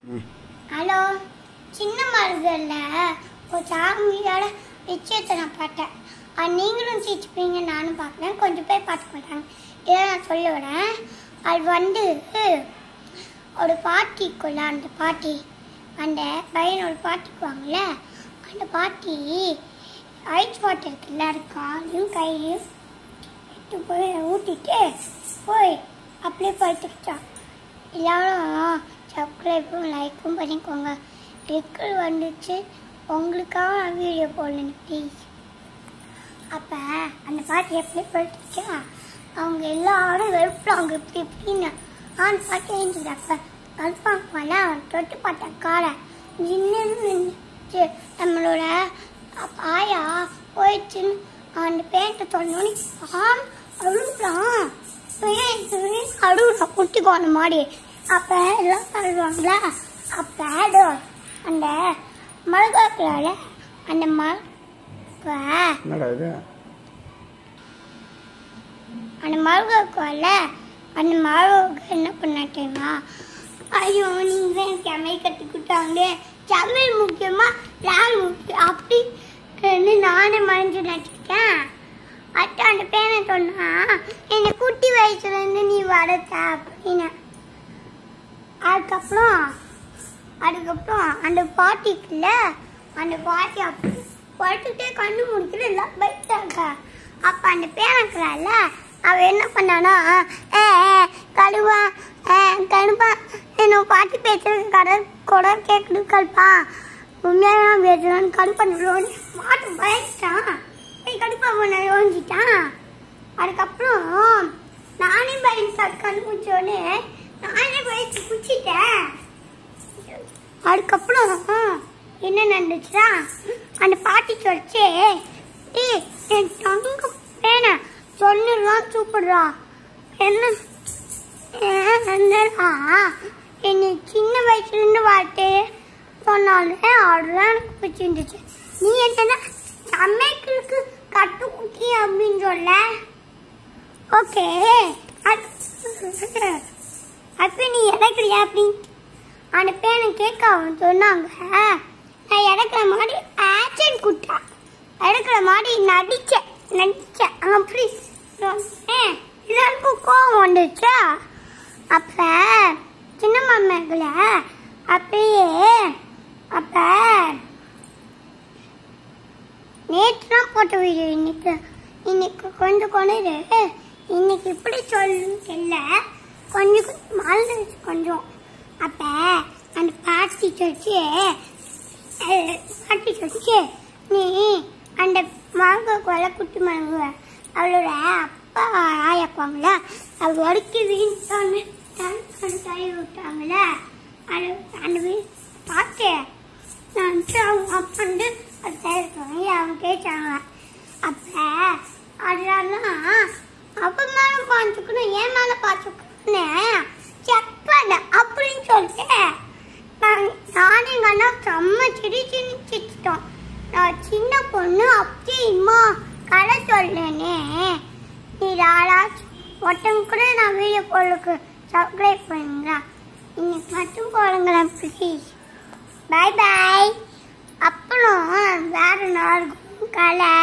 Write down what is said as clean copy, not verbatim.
Hello, சின்ன மருகல்ல ஒரு சாமியோட நிச்சயத்தை நான் பார்த்தேன். நீங்களும் சிரிச்சுப்பீங்க, நானும் பார்க்குறேன். கொஞ்சம் பேர் பார்த்துக்க மாட்டாங்க. இதை நான் சொல்ல வரேன். அது ஒரு பாட்டிக்குள்ள அந்த பாட்டி அந்த பையனோட பாட்டிக்குவாங்கள்ல, அந்த பாட்டி ஐஸ் வாட்டர் இருக்குல்ல, காலையும் கையிலையும் எடுத்து போய் ஊற்றிட்டு போய் அப்படியே படுத்துக்கிட்டான். எல்லாரும் சப்ஸ்கிரைபும் லைக்கும் பண்ணிக்கோங்க. ரிக்கல் வந்துச்சு, உங்களுக்காக நான் வீடியோ போடலன்னு ப்ளீஸ். அப்போ அந்த பாட்டி எப்படி படுத்துச்சா, அவங்க எல்லாரும் வெறுப்பாங்க இப்படி இப்படின்னு. அந்த பாட்டி எழுந்துச்சு. கல்பாங்க போல அவன் தொட்டு பார்த்தான் காலை நின்று. நம்மளோட ஆயா போயிடுச்சுன்னு அந்த பேண்ட்டை சொன்னோன்னு அழுகுறான். அழுகுறான் குட்டிக்கோ அந்த மாதிரி. அப்போ எல்லாம் தள்ளுவாங்களா, அப்போ அந்த மருகாக்குள்ள அந்த மருகாக்குள்ள அந்த மருக என்ன பண்ணாட்டேமா, ஐயோ நீங்கள் தான் எனக்கு சமையல் கட்டி கொடுத்தாங்களே, சமையல் முக்கியமா லால் முக்கியம் அப்படி நானே மறைஞ்சு நினச்சிருக்கேன். அட்டை அந்த பேனை சொன்னா, என்னை குட்டி வயசுலேருந்து நீ வளர்த்த அப்படின்னு. அதுக்கப்புறம் அந்த பாட்டிக்குள்ள அந்த பாட்டி அப்படி படுத்துட்டே கண்ணு முடிக்கல, எல்லாம் பைட்டாங்க. அப்போ அந்த பேனக்குறால அவன் என்ன பண்ணானா, கழுவா என்ன பாட்டி பேசுறது குடல் கேட்குது கல்பா, உண்மையாக பேசுறோன்னு கடுப்பான்னு மாட்டு பயந்துட்டான். கடுப்பா பண்ண யோசிச்சிட்டான். அதுக்கப்புறம் நானே பயந்து கண்ணு முடிச்சோடனே நானே பயந்து குச்சிட்டேன். அதுக்கப்புறம் என்ன நடந்துச்சுன்னா, அந்த பாட்டி சொல்லிச்சு, என் தங்க பேன சொல்லிடுறான் சூப்பிடுறா என்ன என்னை சின்ன வயசுலேருந்து வாழ்த்து சொன்னாலே அதுதான் எனக்கு பிடிச்சிருந்துச்சு. நீ என்னன்னா சமையலுக்கு கட்டு குட்டி அப்படின்னு சொல்ல. ஓகே, அப்போ நீ இறக்குறியா அப்படின்னு அந்த பேனை கேட்க அவன் சொன்னாங்க. நான் இறக்குற மாதிரி ஆக்ஷன் குட்டா இறக்குற மாதிரி நடிச்சேன் அப்படி சொன்னேன். எல்லாருக்கும் கோவம் வந்துச்சா. அப்போ சின்ன மாமேகளை அப்படியே நேற்றுலாம் போட்ட வீடியோ இன்னைக்கு கொஞ்சம் கொண்டு இன்னைக்கு இப்படி சொல்லுன்னு தெரியல, கொஞ்சம் மறந்துச்சு கொஞ்சம். அப்போ அந்த பாட்டி சொல்லிச்சு நீ அந்த மரங்க குட்டி மரங்க அவளோட அப்பா ஆயாக்குவாங்கள, அவள் வடிக்க வீழ்த்தான்னு தள்ளி விட்டாங்கள. அது அந்த பார்த்து நான் அவங்க அப்பா அது தயாரிப்பாங்க. அவங்க கேட்டாங்க. அப்போ அதெல்லாம் அப்ப மேலே பார்த்துக்கணும், ஏன் மேலே பார்த்துக்கணும்னு செக் பண்ண அப்படின்னு சொல்லிட்டு நானே எங்கள் அண்ணா செம்ம சிரிச்சிட்டோம். நான் சின்ன பொண்ணு அப்படி இம்மா கதை சொல்லேனே, நீ யாராச்சும் ஒருத்தங்க கூட நான் வீடியோ போடுறதுக்கு சப்ஸ்கிரைப் பண்ணுங்களா, இன்னைக்கு மட்டும் போடுங்களேன் ப்ளீஸ். பாய் பாய். அப்புறம் வேற நாள் கலை